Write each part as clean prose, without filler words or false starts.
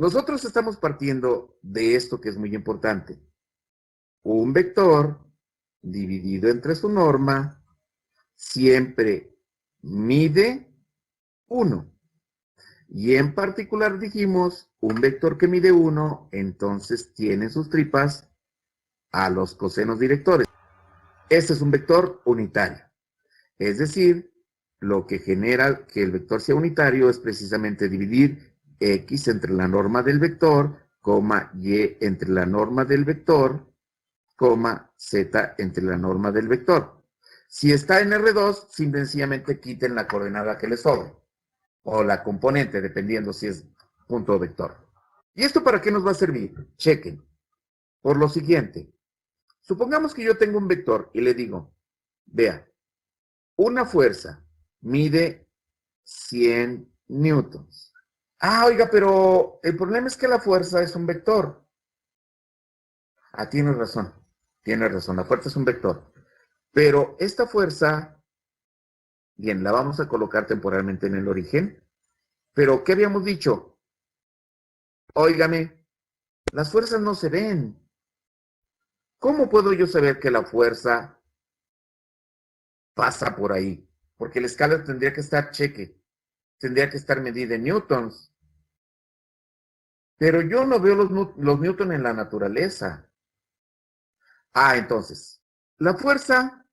Nosotros estamos partiendo de esto que es muy importante. Un vector dividido entre su norma siempre mide 1. Y en particular dijimos, un vector que mide 1, entonces tiene sus tripas a los cosenos directores. Este es un vector unitario. Es decir, lo que genera que el vector sea unitario es precisamente dividir x entre la norma del vector, coma y entre la norma del vector, coma z entre la norma del vector. Si está en R2, sencillamente quiten la coordenada que le sobre, o la componente, dependiendo si es punto o vector. ¿Y esto para qué nos va a servir? Chequen. Por lo siguiente, supongamos que yo tengo un vector y le digo, vea, una fuerza mide 100 newtons. Ah, oiga, pero el problema es que la fuerza es un vector. Ah, tiene razón, la fuerza es un vector. Pero esta fuerza, bien, la vamos a colocar temporalmente en el origen. Pero, ¿qué habíamos dicho? Óigame, las fuerzas no se ven. ¿Cómo puedo yo saber que la fuerza pasa por ahí? Porque la escala tendría que estar tendría que estar medida en newtons. Pero yo no veo los newtons en la naturaleza. Ah, entonces, la fuerza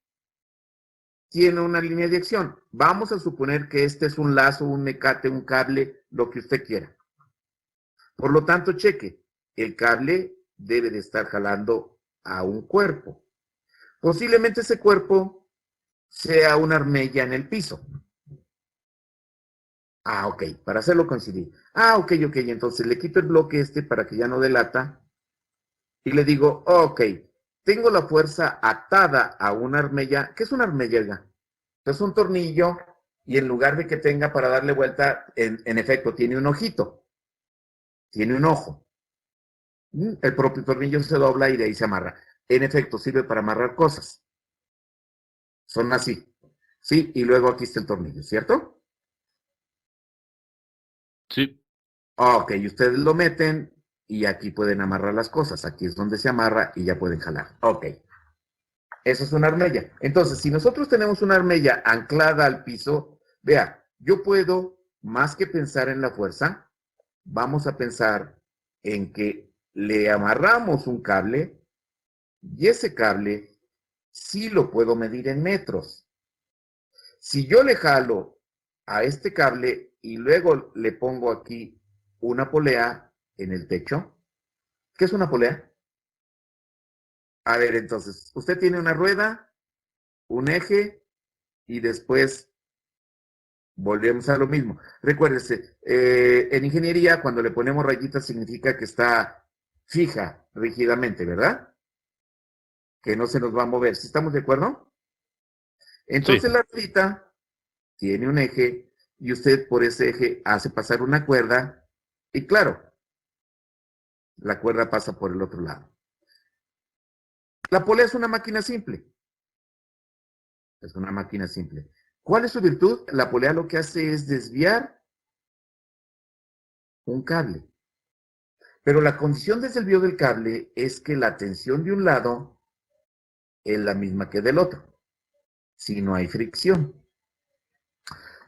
tiene una línea de acción. Vamos a suponer que este es un lazo, un mecate, un cable, lo que usted quiera. Por lo tanto, cheque, el cable debe de estar jalando a un cuerpo. Posiblemente ese cuerpo sea una armella en el piso. Ah, ok, para hacerlo coincidir. Ah, ok, entonces le quito el bloque para que ya no delata y le digo, ok, tengo la fuerza atada a una armella. ¿Qué es una armella? Es un tornillo y en lugar de que tenga para darle vuelta, en efecto, tiene un ojito, tiene un ojo. El propio tornillo se dobla y de ahí se amarra. En efecto, sirve para amarrar cosas. Son así. Sí, y luego aquí está el tornillo, ¿cierto? Sí. Ok, ustedes lo meten y aquí pueden amarrar las cosas. Aquí es donde se amarra y ya pueden jalar. Ok. Eso es una armella. Entonces, si nosotros tenemos una armella anclada al piso, vea, yo puedo, más que pensar en la fuerza, vamos a pensar en que le amarramos un cable y ese cable sí lo puedo medir en metros. Si yo le jalo a este cable y luego le pongo aquí una polea en el techo, ¿qué es una polea? A ver, entonces, usted tiene una rueda, un eje y después volvemos a lo mismo. Recuérdese, en ingeniería cuando le ponemos rayitas significa que está fija rígidamente, ¿verdad? Que no se nos va a mover. ¿Sí estamos de acuerdo? Entonces Sí. la rayita tiene un eje y usted por ese eje hace pasar una cuerda y claro, la cuerda pasa por el otro lado. La polea es una máquina simple. Es una máquina simple. ¿Cuál es su virtud? La polea lo que hace es desviar un cable. Pero la condición de desvío del cable es que la tensión de un lado es la misma que del otro, si no hay fricción.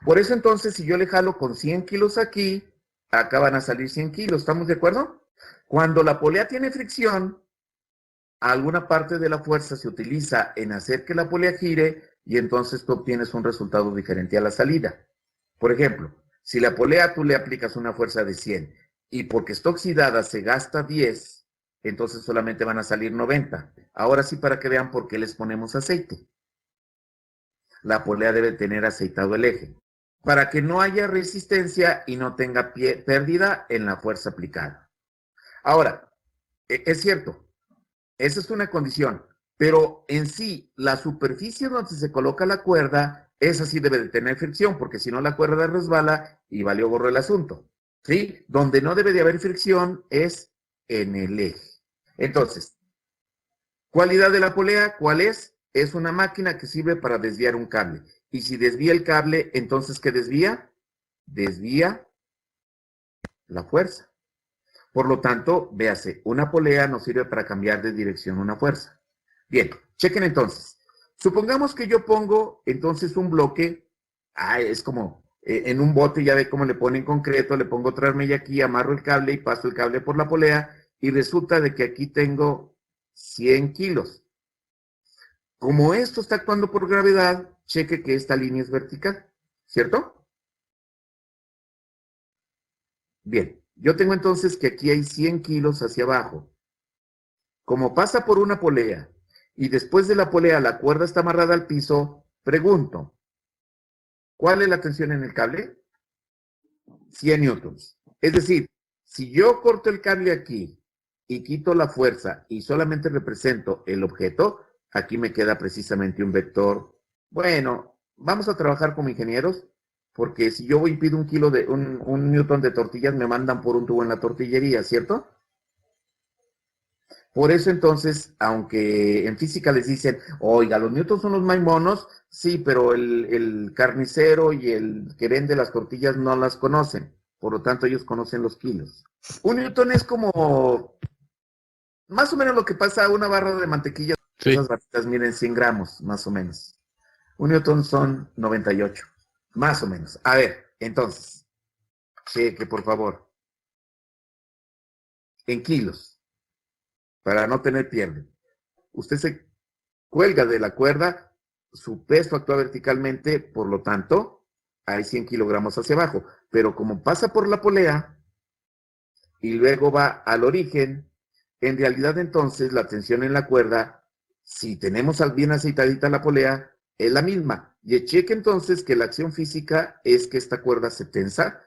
Por eso entonces, si yo le jalo con 100 kilos aquí, acá van a salir 100 kilos, ¿estamos de acuerdo? Cuando la polea tiene fricción, alguna parte de la fuerza se utiliza en hacer que la polea gire y entonces tú obtienes un resultado diferente a la salida. Por ejemplo, si la polea tú le aplicas una fuerza de 100 y porque está oxidada se gasta 10, entonces solamente van a salir 90. Ahora sí, para que vean por qué les ponemos aceite. La polea debe tener aceitado el eje para que no haya resistencia y no tenga pérdida en la fuerza aplicada. Ahora, es cierto, esa es una condición, pero en sí, la superficie donde se coloca la cuerda, esa sí debe de tener fricción, porque si no la cuerda resbala y valió gorro el asunto. ¿Sí? Donde no debe de haber fricción es en el eje. Entonces, cualidad de la polea, ¿cuál es? Es una máquina que sirve para desviar un cable. Y si desvía el cable, entonces, ¿qué desvía? Desvía la fuerza. Por lo tanto, véase, una polea nos sirve para cambiar de dirección una fuerza. Bien, chequen entonces. Supongamos que yo pongo entonces un bloque, es como en un bote, ya ve cómo le ponen concreto, le pongo otra armilla aquí, amarro el cable y paso el cable por la polea y resulta de que aquí tengo 100 kilos. Como esto está actuando por gravedad, cheque que esta línea es vertical, ¿cierto? Bien, yo tengo entonces que aquí hay 100 kilos hacia abajo. Como pasa por una polea y después de la polea la cuerda está amarrada al piso, pregunto, ¿cuál es la tensión en el cable? 100 newtons. Es decir, si yo corto el cable aquí y quito la fuerza y solamente represento el objeto, aquí me queda precisamente un vector. Bueno, vamos a trabajar como ingenieros, porque si yo voy y pido un newton de tortillas, me mandan por un tubo en la tortillería, ¿cierto? Por eso entonces, aunque en física les dicen, oiga, los newtons son los más monos, sí, pero el carnicero y el que vende las tortillas no las conocen. Por lo tanto, ellos conocen los kilos. Un newton es como más o menos lo que pasa a una barra de mantequilla. Sí. Esas barritas miden 100 gramos, más o menos. Un newton son 98, más o menos. A ver, entonces, cheque, por favor. En kilos, para no tener pierde. Usted se cuelga de la cuerda, su peso actúa verticalmente, por lo tanto, hay 100 kilogramos hacia abajo. Pero como pasa por la polea y luego va al origen, en realidad entonces la tensión en la cuerda, si tenemos bien aceitadita la polea, es la misma. Y cheque entonces que la acción física es que esta cuerda se tensa,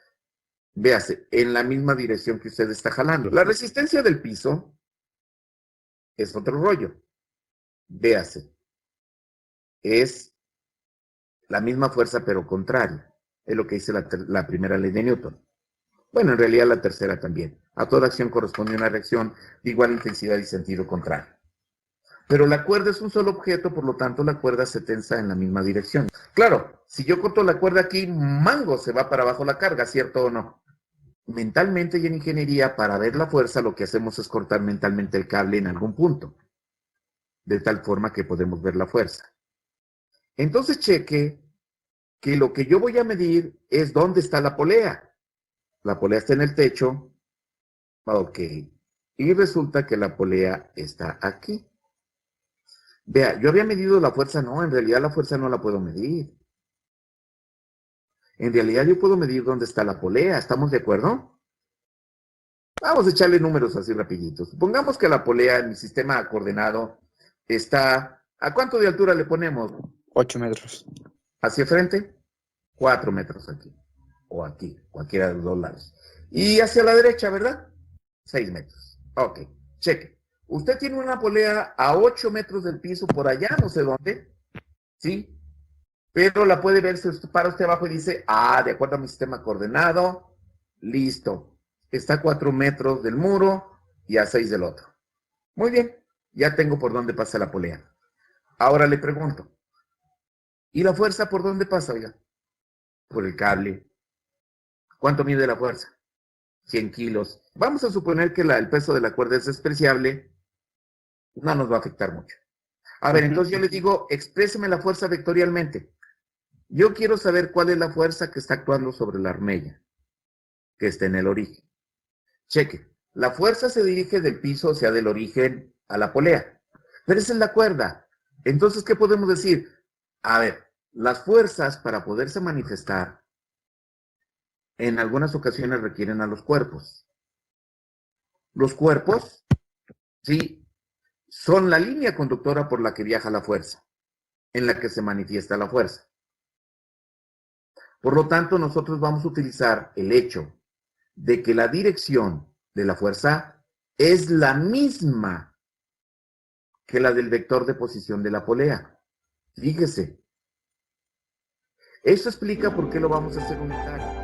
véase, en la misma dirección que usted está jalando. La resistencia del piso es otro rollo. Véase, es la misma fuerza pero contraria. Es lo que dice la primera ley de Newton. Bueno, en realidad la tercera también. A toda acción corresponde una reacción de igual intensidad y sentido contrario. Pero la cuerda es un solo objeto, por lo tanto la cuerda se tensa en la misma dirección. Claro, si yo corto la cuerda aquí, mango se va para abajo la carga, ¿cierto o no? Mentalmente y en ingeniería, para ver la fuerza, lo que hacemos es cortar mentalmente el cable en algún punto, de tal forma que podemos ver la fuerza. Entonces cheque que lo que yo voy a medir es dónde está la polea. La polea está en el techo. Ok. Y resulta que la polea está aquí. Vea, yo había medido la fuerza, no, en realidad la fuerza no la puedo medir. En realidad yo puedo medir dónde está la polea, ¿estamos de acuerdo? Vamos a echarle números así rapiditos. Supongamos que la polea en mi sistema coordenado está, ¿a cuánto de altura le ponemos? 8 metros. Hacia frente, 4 metros aquí. O aquí, cualquiera de los dos lados. Y hacia la derecha, ¿verdad? 6 metros. Ok, cheque. Usted tiene una polea a 8 metros del piso por allá, no sé dónde, ¿sí? Pero la puede ver, se para usted abajo y dice, de acuerdo a mi sistema coordenado, listo. Está a 4 metros del muro y a 6 del otro. Muy bien, ya tengo por dónde pasa la polea. Ahora le pregunto, ¿y la fuerza por dónde pasa, oiga? Por el cable. ¿Cuánto mide la fuerza? 100 kilos. Vamos a suponer que el peso de la cuerda es despreciable, no nos va a afectar mucho. A ver, entonces yo le digo, expréseme la fuerza vectorialmente. Yo quiero saber cuál es la fuerza que está actuando sobre la armella, que está en el origen. Cheque, la fuerza se dirige del piso, o sea, del origen a la polea. Pero esa es la cuerda. Entonces, ¿qué podemos decir? A ver, las fuerzas para poderse manifestar en algunas ocasiones requieren a los cuerpos. Los cuerpos, sí, son la línea conductora por la que viaja la fuerza, en la que se manifiesta la fuerza. Por lo tanto, nosotros vamos a utilizar el hecho de que la dirección de la fuerza es la misma que la del vector de posición de la polea. Fíjese. Eso explica por qué lo vamos a hacer unitario.